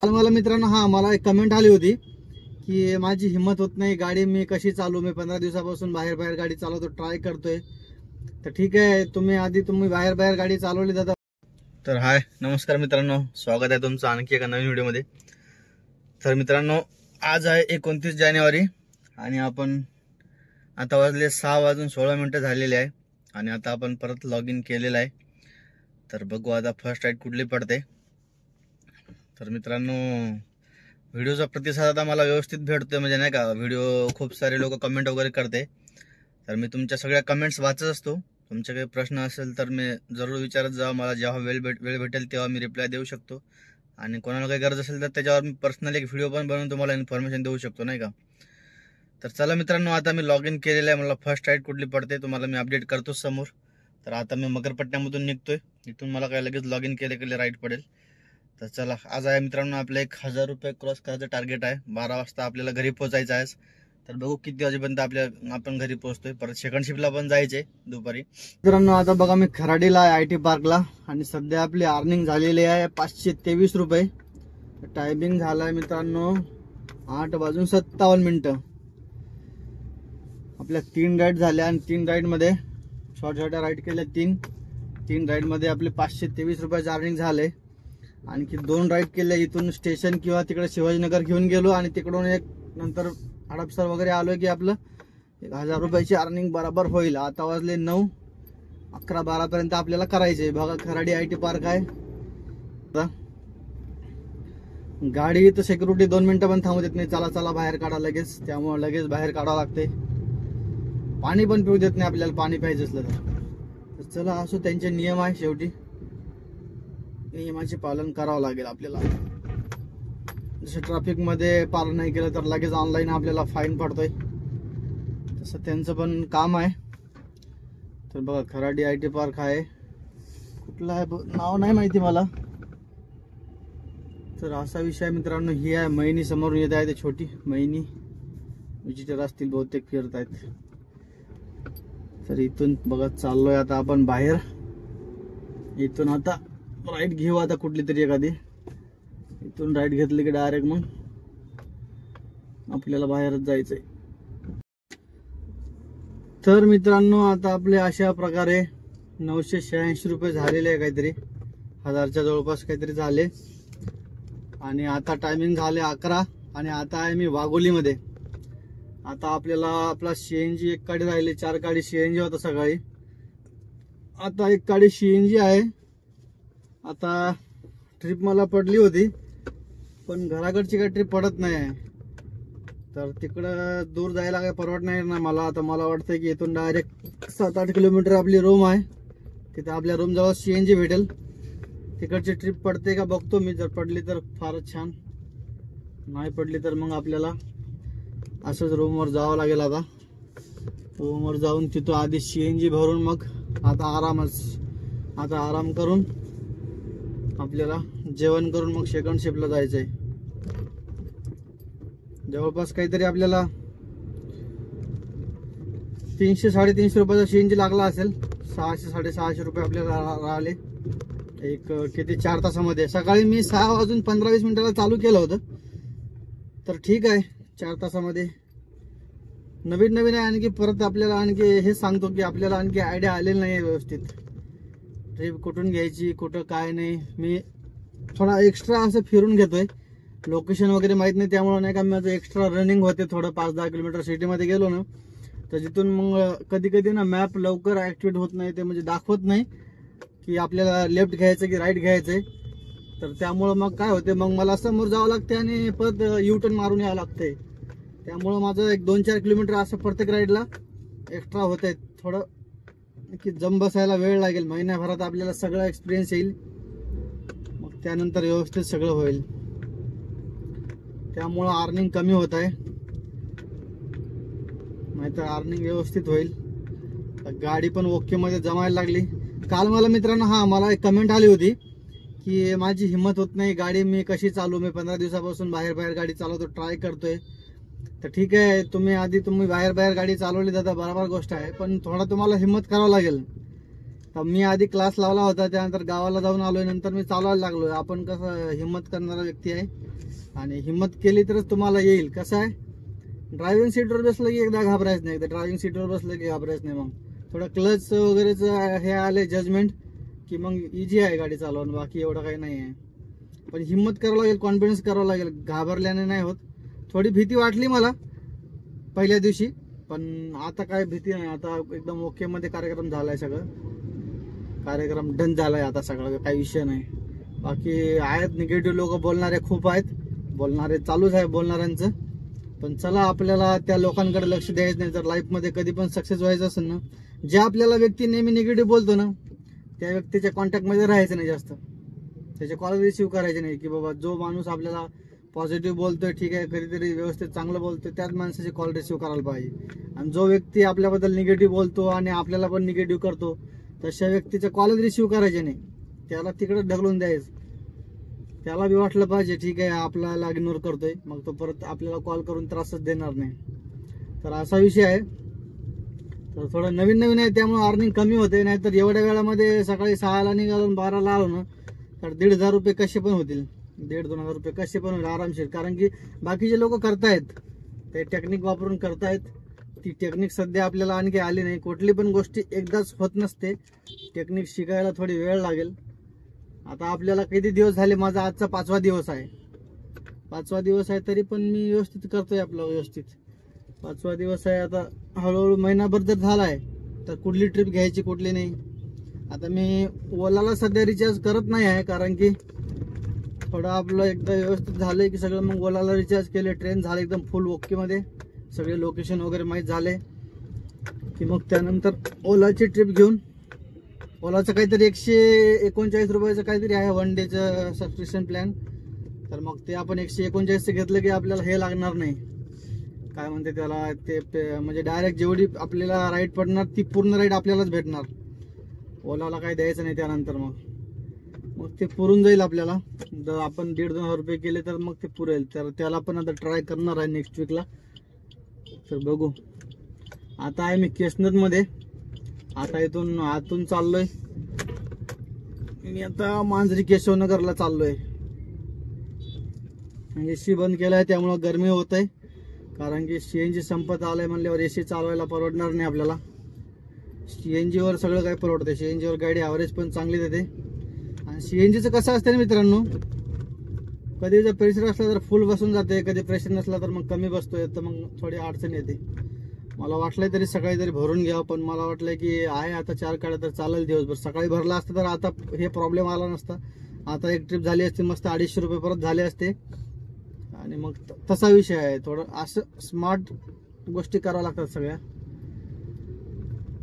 काल मला मित्रांनो मला एक कमेंट आली होती की माझी हिम्मत होत नाही, गाडी मी कशी चालू, मी 15 दिवसापासून बाहेर गाडी चालवतो, ट्राय करतोय. तर ठीक आहे, तुम्ही बाहेर गाडी चालवली दादा. तर हाय नमस्कार मित्रांनो, स्वागत आहे तुमचं आणखी एका नवीन व्हिडिओमध्ये. तर मित्रांनो, आज आहे 29 जानेवारी आणि आपण आता वाजले 6:16 झालेले आहे आणि आता आपण परत लॉग इन केलेलं आहे. तर बघू आता फर्स्ट राईड कुठली पडते. तर मित्रांनो, व्हिडिओचा प्रतिसाद आता मला व्यवस्थित भेटतोय, म्हणजे नाही का, व्हिडिओ खूप सारे लोक कमेंट वगैरे करते. तर मी तुमच्या सगळ्या कमेंट्स वाचत असतो. तुमचे काही प्रश्न असेल तर मी जरूर विचारत जा. मला जेव्हा वेळ भेटेल तेव्हा मी रिप्लाय देऊ शकतो. आणि कोणाला काही गरज असेल तर त्याच्यावर मी पर्सनली एक व्हिडिओ पण बनवून तुम्हाला इन्फॉर्मेशन देऊ शकतो, नाही का. तर चला मित्रांनो, आता मी लॉग इन केलेलं आहे. मला फर्स्ट राईड कुठली पडते तुम्हाला मी अपडेट करतोच समोर. तर आता मी मकरपट्ट्यामधून निघतोय. इथून मला काय लगेच लॉग इन केले राईड पडेल. तर चला, आज आहे मित्रांनो आपलं 1000 रुपये क्रॉस करायचं टार्गेट आहे. 12 वाजता आपल्याला घरी पोहोचायचं आहे. तर बघू किती वाजेपर्यंत आपण घरी पोहोचतोय. परत सेकंड शिफ्टला पण जायचे दुपारी. मित्रांनो, आता बघा मी खराडीला आहे, IT पार्कला, आणि सध्या आपली अर्निंग झालेली आहे 523 रुपये. टायमिंग झालाय मित्रांनो 8:57. आपल्या 3 राईड झाल्या आणि 3 राईड मध्ये छोट्या राईड केल्या. 3 राईड मध्ये आपले 523 रुपयाचे अर्निंग झाले. आणखी 2 राईड केल्या. इथून स्टेशन किंवा तिकडे शिवाजीनगर घेऊन गेलो आणि तिकडून एक नंतर हडपसर वगैरे आलोय की आपलं 1000 रुपयाची अर्निंग बरोबर होईल. आता वाजले 9, 11, 12 पर्यंत आपल्याला करायचे. बघा खराडी IT पार्क आहे. गाडी तर सिक्युरिटी 2 मिनिटं पण थांबू देत नाही. चला बाहेर काढा लगेच. त्यामुळे लगेच बाहेर काढावं लागते. पाणी पण पिऊ देत नाही आपल्याला, पाणी पाहिजे असलं तर. चला, असो, त्यांचे नियम आहे. शेवटी नियमाचे पालन करावं लागेल आपल्याला. जसं ट्रॅफिक मध्ये पालन नाही केलं तर लगेच ऑनलाईन आपल्याला फाईन पडतोय, तसं त्यांचं पण काम आहे. तर बघा खराडी IT पार्क आहे. कुठलं आहे नाव नाही माहिती मला. तर असा विषय मित्रांनो, ही आहे मैनी. समोरून येत आहे ते छोटी मैनी, विजिटर असतील बहुतेक, फिरत आहेत. तर इथून बघा चाललोय आता आपण बाहेर. इथून आता राईड घेऊ आता कुठली तरी एखादी. इथून राईड घेतली की डायरेक्ट मग आपल्याला बाहेरच जायचंय. तर मित्रांनो, आता आपले अशा प्रकारे 986 रुपये झालेले आहे, काहीतरी 1000च्या जवळपास काहीतरी झाले. आणि आता टायमिंग झाले 11 आणि आता आहे मी वाघोलीमध्ये. आता आपल्याला आपला CNG एक गाडी राहिली. 4 गाडी CNG होता सकाळी, आता एक गाडी CNG आहे. आता ट्रिप मला पडली होती, पण घराकडची काही ट्रिप पडत नाही आहे. तर तिकडं दूर जायला काही परवडणार नाही मला. आता मला वाटतं की इथून डायरेक्ट 7-8 किलोमीटर आपली रूम आहे. तिथे आपल्या रूम जवळ CNG भेटेल. तिकडची ट्रिप पडते का बघतो मी. जर पडली तर फारच छान, नाही पडली तर मग आपल्याला असंच रूमवर जावं लागेल. आता रूमवर जाऊन तिथं आधी CNG भरून मग आता आराम करून आपल्याला जेवण करून मग सेकंड शिफ्टला जायचंय. जवळपास काहीतरी आपल्याला 300-350 रुपयाचा CNG लागला असेल. 600-650 रुपये आपल्याला राहिले एक किती 4 तासामध्ये. सकाळी मी 6:15 चालू केलं होतं. तर ठीक आहे, 4 तासामध्ये नवीन आहे. आणखी परत आपल्याला आणखी हे सांगतो की आपल्याला आणखी आयडिया आलेली नाही आहे व्यवस्थित, ट्रिप कुठून घ्यायची, कुठं काय नाही. मी थोडा एक्स्ट्रा असं फिरून घेतोय. लोकेशन वगैरे माहित नाही, त्यामुळे नाही का माझं एक्स्ट्रा रनिंग होते थोडं. 5-10 किलोमीटर सिटीमध्ये गेलो ना, तर जिथून मग कधी ना मॅप लवकर ऍक्टिवेट होत नाही. ते म्हणजे दाखवत नाही की आपल्याला लेफ्ट घ्यायचं की राईट घ्यायचंय. तर त्यामुळं मग काय होते, मग मला समोर जावं लागते आणि परत U-टर्न मारून यावं लागतंय. त्यामुळं माझं 1-2-4 किलोमीटर असं प्रत्येक राईडला एक्स्ट्रा होत आहे. थोडं की जम बसायला वेळ लागेल. महिन्याभरात आपल्याला सगळा एक्सपिरियन्स येईल, मग त्यानंतर व्यवस्थित सगळं होईल. त्यामुळं अर्निंग कमी होत आहे, नाहीतर अर्निंग व्यवस्थित होईल. गाडी पण ओके मध्ये जमायला लागली. काल मला मित्रांनो मला एक कमेंट आली होती की माझी हिम्मत होत नाही, गाडी मी कशी चालू, मी 15 दिवसापासून बाहेर गाडी चालवतो, ट्राय करतोय. तर ठीक आहे, तुम्ही बाहेर गाडी चालवली दादा, बरोबर गोष्ट आहे, पण थोडा तुम्हाला हिम्मत करावं लागेल. तर मी आधी क्लास लावला होता, त्यानंतर गावाला जाऊन आलोय, नंतर मी चालवायला लागलोय. आपण कसं हिम्मत करणारा व्यक्ती आहे, आणि हिंमत केली तरच तुम्हाला येईल. कसं आहे, ड्रायव्हिंग सीटवर बसलं की एकदा घाबरायचं नाही, एकदा ड्रायव्हिंग सीटवर बसलं की घाबरायचं नाही. मग थोडं क्लच वगैरेचं हे आले जजमेंट की मग इझी आहे गाडी चालवणं, बाकी एवढं काही नाही आहे. पण हिंमत करावं लागेल, कॉन्फिडन्स करावं लागेल, घाबरल्याने नाही होत. थोडी भीती वाटली मला पहिल्या दिवशी, पण आता काय भीती नाही. आता एकदम ओके मध्ये कार्यक्रम झालाय, सगळं कार्यक्रम डन झालाय आता, सगळं काही विषय नाही. बाकी आहेत निगेटिव्ह लोक बोलणारे खूप आहेत, बोलणारे चालूच आहे बोलणाऱ्यांचं. पण चला, आपल्याला त्या लोकांकडे लक्ष द्यायचं नाही. जर लाईफमध्ये कधी पण सक्सेस व्हायचं असेल ना, जे आपल्याला व्यक्ती नेहमी निगेटिव्ह बोलतो ना, त्या व्यक्तीच्या कॉन्टॅक्टमध्ये राहायचं नाही जास्त, त्याचे कॉल रिसिव्ह करायचे नाही. की बाबा जो माणूस आपल्याला पॉझिटिव्ह बोलतोय, ठीक आहे, कधीतरी व्यवस्थित चांगलं बोलतोय, त्याच माणसाचे कॉल रिसिव्ह करायला पाहिजे. आणि जो व्यक्ती आपल्याबद्दल निगेटिव्ह बोलतो आणि आपल्याला पण निगेटिव्ह करतो, तशा व्यक्तीचे कॉलच रिसिव्ह करायचे नाही, त्याला तिकडे ढकलून द्यायचं. त्याला बी वाटलं पाहिजे ठीक आहे आपल्याला इग्नोर करतोय, मग तो परत आपल्याला कॉल करून त्रासच देणार नाही. तर असा विषय आहे. तर थोडं नवीन नवीन आहे त्यामुळे अर्निंग कमी होते, नाहीतर एवढ्या वेळामध्ये सकाळी 6ला निघालो 12ला आलो ना, तर 1,500 रुपये कसे पण होतील, 1,500-2,000 रुपये कसे पण होईल आरामशीर. कारण की बाकीचे लोक करतायत, ते टेक्निक वापरून करतायत. ती टेक्निक सध्या आपल्याला आणखी आली नाही. कुठली पण गोष्टी एकदाच होत नसते, टेक्निक शिकायला थोडी वेळ लागेल. आता आपल्याला किती दिवस झाले, माझा आजचा 5वा दिवस आहे, 5वा दिवस आहे, तरी पण मी व्यवस्थित करतोय आपलं व्यवस्थित. 5वा दिवस आहे. आता हळूहळू महिनाभर जर झालाय तर कुठली ट्रिप घ्यायची कुठली नाही. आता मी ओलाला सध्या रिचार्ज करत नाही आहे, कारण की थोडं आपलं एकदा व्यवस्थित झालंय की सगळं, मग ओलाला रिचार्ज केले, ट्रेन झाले एकदम फुल ओके मध्ये, सगळे लोकेशन वगैरे माहीत झाले की मग त्यानंतर ओलाची ट्रिप घेऊन, ओलाचं काहीतरी 139 रुपयाचं काहीतरी आहे 1 डेचं सबस्क्रिप्शन प्लॅन. तर मग ते आपण 139 घेतलं की आपल्याला हे लागणार नाही, काय म्हणते त्याला, ते म्हणजे डायरेक्ट जेवढी आपल्याला राईड पडणार ती पूर्ण राईड आपल्यालाच भेटणार, ओलाला काही द्यायचं नाही. त्यानंतर मग ते पुरून जाईल आपल्याला. जर आपण 1,500-2,000 रुपये केले तर मग ते पुरेल. तर त्याला पण आता ट्राय करणार आहे नेक्स्ट वीकला. तर बघू. आता आहे मी केशनदमध्ये, आता इथून आतून चाललोय मी, आता मांजरी केशवनगरला चाललोय. एसी बंद केलाय त्यामुळं गरमी होत आहे, कारण की सीएनजी संपत आलाय म्हणल्यावर एसी चालवायला परवडणार नाही आपल्याला. सीएनजी वर सगळं काही परवडते, सीएनजी वर गाडी ॲव्हरेज पण चांगली देते. आणि सीएनजीचं कसं असतं ना मित्रांनो, कधी जर प्रेशर असला तर फुल बसून जाते, कधी प्रेशर नसला तर मग कमी बसतोय, तर मग थोडी अडचण येते. मला वाटलंय तरी सकाळी तरी भरून घ्यावं, पण मला वाटलंय की आहे आता 4 काड्या तर चालेल दिवसभर. सकाळी भरला असतं तर आता हे प्रॉब्लेम आला नसता. आता एक ट्रिप झाली असती मस्त, 250 रुपये परत झाले असते. आणि मग तसा विषय आहे. थोडं असं स्मार्ट गोष्टी कराव्या लागतात सगळ्या.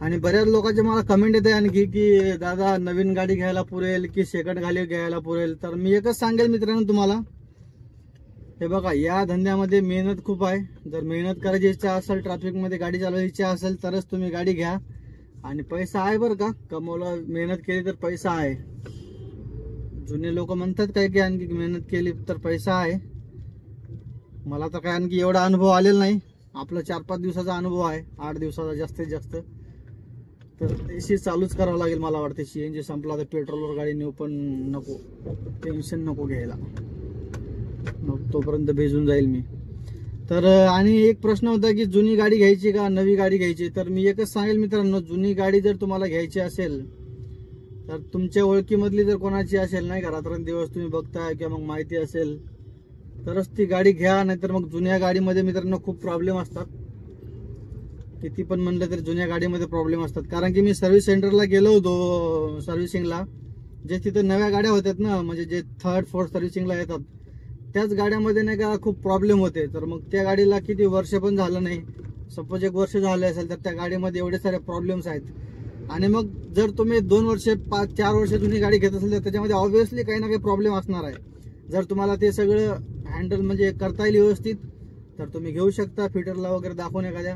आणि बऱ्याच लोकांचे मला कमेंट येते आणखी की दादा नवीन गाडी घ्यायला पुरेल की सेकंड गाडी घ्यायला पुरेल. तर मी एकच सांगेल मित्रांनो तुम्हाला, हे बघा, या धंद्यामध्ये मेहनत खूप आहे. जर मेहनत करायची इच्छा असेल, ट्रॅफिकमध्ये गाडी चालवायची इच्छा असेल तरच तुम्ही गाडी घ्या. आणि पैसा आहे बरं का, कमवला मेहनत केली तर पैसा आहे. जुने लोक म्हणतात काय की आणखी मेहनत केली तर पैसा आहे. मला तर काय आणखी एवढा अनुभव आलेला नाही, आपला 4-5 दिवसाचा अनुभव आहे, 8 दिवसाचा जास्तीत जास्त. तर एसी चालूच करावं लागेल मला वाटते. सीएनजी संपला तर पेट्रोलवर गाडी नेऊ, पण नको, टेन्शन नको घ्यायला, तोपर्यंत भेजून जाईल मी. तर आणि एक प्रश्न होता की जुनी गाडी घ्यायची का नवी गाडी घ्यायची. तर मी एकच सांगेल मित्रांनो, जुनी गाडी जर तुम्हाला घ्यायची असेल तर तुमच्या ओळखीमधली जर कोणाची असेल, नाही का, रात्रंदिवस तुम्ही बघताय किंवा मग माहिती असेल तरच ती गाडी घ्या. नाहीतर मग जुन्या गाडीमध्ये मित्रांनो खूप प्रॉब्लेम असतात. किती पण म्हणलं तरी जुन्या गाडीमध्ये प्रॉब्लेम असतात. कारण की मी सर्व्हिस सेंटरला गेलो होतो सर्व्हिसिंगला, जे तिथे नव्या गाड्या होत्यात ना, म्हणजे जे 3rd 4th सर्व्हिसिंगला येतात, त्याच गाड्यामध्ये नाही का खूप प्रॉब्लेम होते. तर मग त्या गाडीला किती वर्ष पण झालं नाही, सपोज 1 वर्ष झाले असेल, तर त्या गाडीमध्ये एवढे सारे प्रॉब्लेम्स आहेत. आणि मग जर तुम्ही 2 वर्ष 4 वर्ष जुनी गाडी घेत असेल तर त्याच्यामध्ये ऑब्व्हियसली काही ना काही प्रॉब्लेम असणार आहे. जर तुम्हाला ते सगळं हँडल म्हणजे करता येईल व्यवस्थित तर तुम्ही घेऊ शकता, फिटरला वगैरे दाखवून एखाद्या.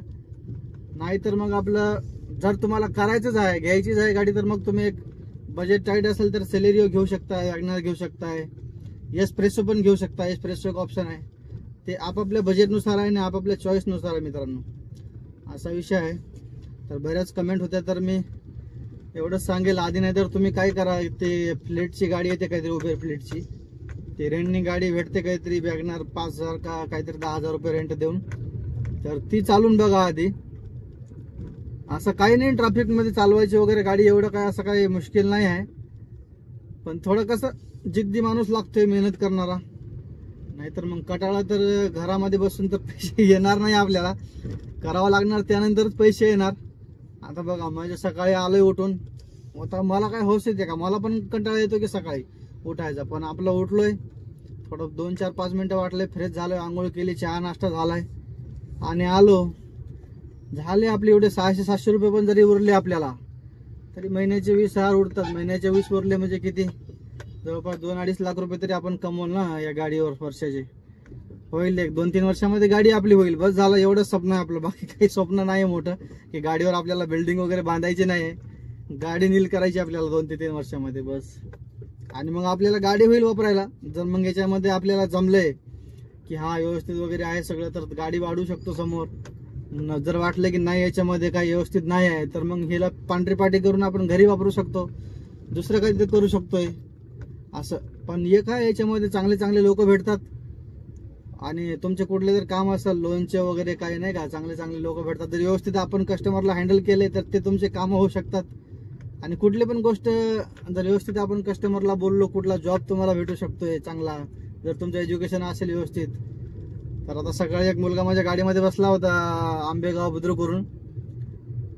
नाहीतर मग आपलं जर तुम्हाला करायचंच आहे, घ्यायचीच आहे गाडी, तर मग तुम्ही एक बजेट टाईट असेल तर सेलेरिओ घेऊ शकताय, वॅगनर घेऊ शकताय, एस्प्रेसो पण घेऊ शकता. एस्प्रेसो एक ऑप्शन आहे, ते आपापल्या बजेटनुसार आहे आणि आपापल्या चॉईसनुसार आहे मित्रांनो, असा विषय आहे. तर बऱ्याच कमेंट होत्या, तर मी एवढंच सांगेल आधी, नाही तर तुम्ही काय करा, ते फ्लेटची गाडी येते काहीतरी उबेर फ्लेटची, ते रेंटनी गाडी भेटते काहीतरी वॅगनार 5,000 का काहीतरी 10,000 रुपये रेंट देऊन, तर ती चालून बघा आधी. असं काही नाही ट्रॅफिक मध्ये चालवायची वगैरे गाडी, एवढं काय असं काही मुश्किल नाही आहे. पण थोडं कसं जिद्दी माणूस लागतोय, मेहनत करणारा. नाहीतर मग कटाळा तर घरामध्ये बसून तर पैसे येणार नाही, आपल्याला करावं लागणार, त्यानंतरच पैसे येणार. आता बघा म्हणजे सकाळी आलोय उठून, आता मला काय हौस येते का, मला पण कंटाळा येतो की सकाळी उठायचा. पण आपलं उठलोय, थोडं 2-4-5 मिनिटं वाटले, फ्रेश झालोय, आंघोळ केली, चहा नाश्ता झालाय आणि आलो. झाले आपले एवढे 600-700 रुपये पण जरी उरले आपल्याला, तरी महिन्याचे 20,000 उरतात. महिन्याचे 20 उरले म्हणजे किती, जवळपास 2-2.5 लाख रुपये तरी आपण कमवल ना या गाडीवर वर्षाचे. होईल 1-2-3 वर्षामध्ये गाडी आपली होईल, बस झालं. एवढंच स्वप्न आहे आपलं, बाकी काही स्वप्न नाही मोठं की गाडीवर आपल्याला बिल्डिंग वगैरे बांधायची नाही, गाडी नील करायची आपल्याला 2 ते 3 वर्षामध्ये बस. आणि मग आपल्याला गाडी होईल वापरायला. जर मग याच्यामध्ये आपल्याला जमलंय की हा व्यवस्थित वगैरे आहे सगळं, तर गाडी वाढू शकतो समोर. जर वाटलं की नाही याच्यामध्ये काही व्यवस्थित नाही आहे, तर मग हिला पांढरी पाटी करून आपण घरी वापरू शकतो, दुसरं काहीतरी करू शकतोय असं. पण एक आहे याच्यामध्ये, चांगले चांगले लोक भेटतात. आणि तुमचे कुठले जर काम असेल लोनचे वगैरे काही नाही का, चांगले चांगले लोक भेटतात. जर व्यवस्थित आपण कस्टमरला हँडल केले तर ते तुमचे कामं होऊ शकतात. आणि कुठली पण गोष्ट जर व्यवस्थित आपण कस्टमरला बोललो, कुठला जॉब तुम्हाला भेटू शकतोय चांगला, जर तुमचं एज्युकेशन असेल व्यवस्थित. तर आता सकाळी एक मुलगा माझ्या गाडीमध्ये बसला होता आंबेगाव बुद्रुकवरून,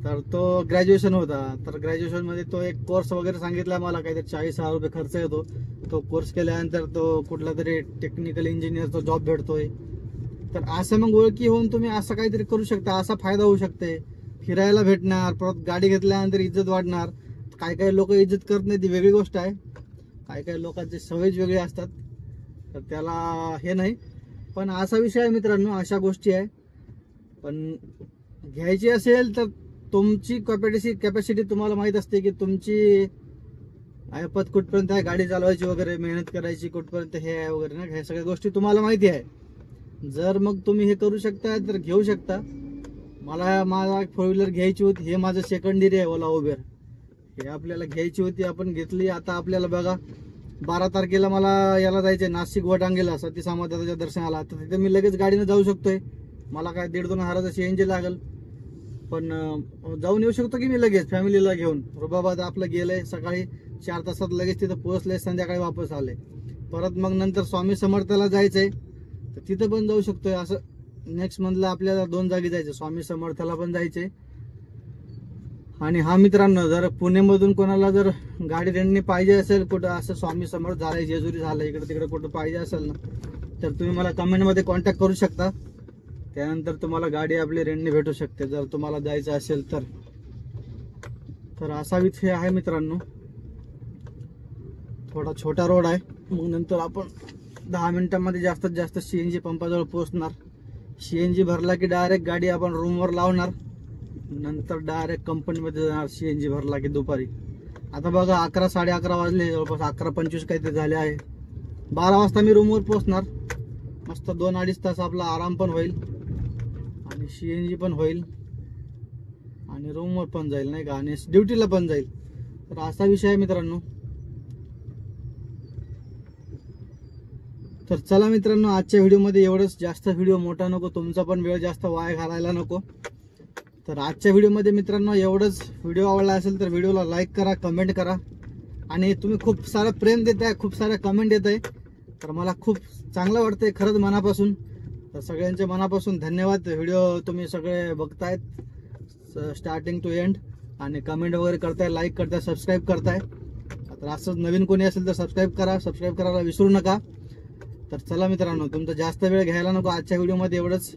तर तो ग्रॅज्युएशन होता. तर ग्रॅज्युएशनमध्ये तो एक कोर्स वगैरे सांगितला मला, काहीतरी 40,000 रुपये खर्च येतो. तो कोर्स केल्यानंतर तो कुठला तरी टेक्निकल इंजिनियरचा जॉब भेटतोय. तर असं मग ओळखी होऊन तुम्ही असं काहीतरी करू शकता, असा फायदा होऊ शकते. फिरायला भेटणार, परत गाडी घेतल्यानंतर इज्जत वाढणार. काही काही लोक इज्जत करत नाही, ती वेगळी गोष्ट आहे. काही काही लोकांचे सवयच वेगळे असतात, तर त्याला हे नाही. पण असा विषय आहे मित्रांनो, अशा गोष्टी आहे. पण घ्यायची असेल तर तुमची कॅपॅसिटी तुम्हाला माहित असते की तुमची ऐपत कुठपर्यंत आहे, गाडी चालवायची वगैरे, मेहनत करायची कुठपर्यंत हे आहे वगैरे ना, ह्या सगळ्या गोष्टी तुम्हाला माहिती आहे. जर मग तुम्ही हे करू शकता तर घेऊ शकता. माझा 4 व्हीलर घ्यायची होती, हे माझं सेकंड इयर आहे ओला उबेर, हे आपल्याला घ्यायची होती, आपण घेतली. आता आपल्याला बघा 12 तारखेला मला याला जायचंय नाशिक वटांगेला सती सामंताच्या दर्शनाला. तर तिथे मी लगेच गाडीनं जाऊ शकतोय, मला काय 1.5-2 हजाराचं CNG लागेल. पण जाऊन येऊ शकतो की मी लगेच फॅमिलीला घेऊन. रुबाबाद आपलं गेलंय, सकाळी 4 तासात लगेच तिथं पोहोचलंय, संध्याकाळी वापस आले. परत मग नंतर स्वामी समर्थाला जायचंय, तर तिथं पण जाऊ शकतोय. असं नेक्स्ट मंथला आपल्याला 2 जागी जायचं, स्वामी समर्थाला पण जायचंय. आणि हा मित्रांनो, जर पुणेमधून कोणाला जर गाडी रेंटनी पाहिजे असेल, कुठं असं स्वामी समर्थ झालंय, जेजुरी झालं, इकडे तिकडे कुठं पाहिजे असेल ना, तर तुम्ही मला कमेंटमध्ये कॉन्टॅक्ट करू शकता. त्यानंतर तुम्हाला गाडी आपली रेंटनी भेटू शकते, जर तुम्हाला जायचं असेल तर. तर असा विषय आहे मित्रांनो. थोडा छोटा रोड आहे, मग नंतर आपण 10 मिनिटांमध्ये जास्तीत जास्त CNG पंपाजवळ पोहोचणार. CNG भरला की डायरेक्ट गाडी आपण रूमवर लावणार, नंतर डायरेक्ट कंपनीमध्ये जाणार CNG भरला की दुपारी. आता बघा 11-11:30 वाजले, जवळपास 11:25 काहीतरी झाले आहे. 12 वाजता मी रूमवर पोहोचणार. मस्त 2-2.5 तास आपला आराम पण होईल आणि CNG पण होईल आणि रूमवर पण जाईल नाही का, आणि ड्युटीला पण जाईल. तर असा विषय आहे मित्रांनो. तर चला मित्रांनो, आजच्या व्हिडिओमध्ये एवढंच. जास्त व्हिडिओ मोठा नको, तुमचा पण वेळ जास्त वाया घालायला नको. तर आजच्या व्हिडिओमध्ये मित्रांनो एवढंच. व्हिडिओ आवडला असेल तर व्हिडिओला लाईक करा, कमेंट करा. आणि तुम्ही खूप सारं प्रेम देताय, खूप साऱ्या कमेंट देत आहे, तर मला खूप चांगलं वाटतंय खरंच मनापासून. तर सगळ्यांचे मनापासून धन्यवाद. व्हिडिओ तुम्ही सगळे बघतायत स्टार्टिंग टू एंड, आणि कमेंट वगैरे करताय, लाईक करताय, सबस्क्राईब करताय. तर असंच नवीन कोणी असेल तर सबस्क्राईब करा, सबस्क्राईब करायला विसरू नका. तर चला मित्रांनो, तुमचा जास्त वेळ घ्यायला नको. आजच्या व्हिडिओमध्ये एवढंच.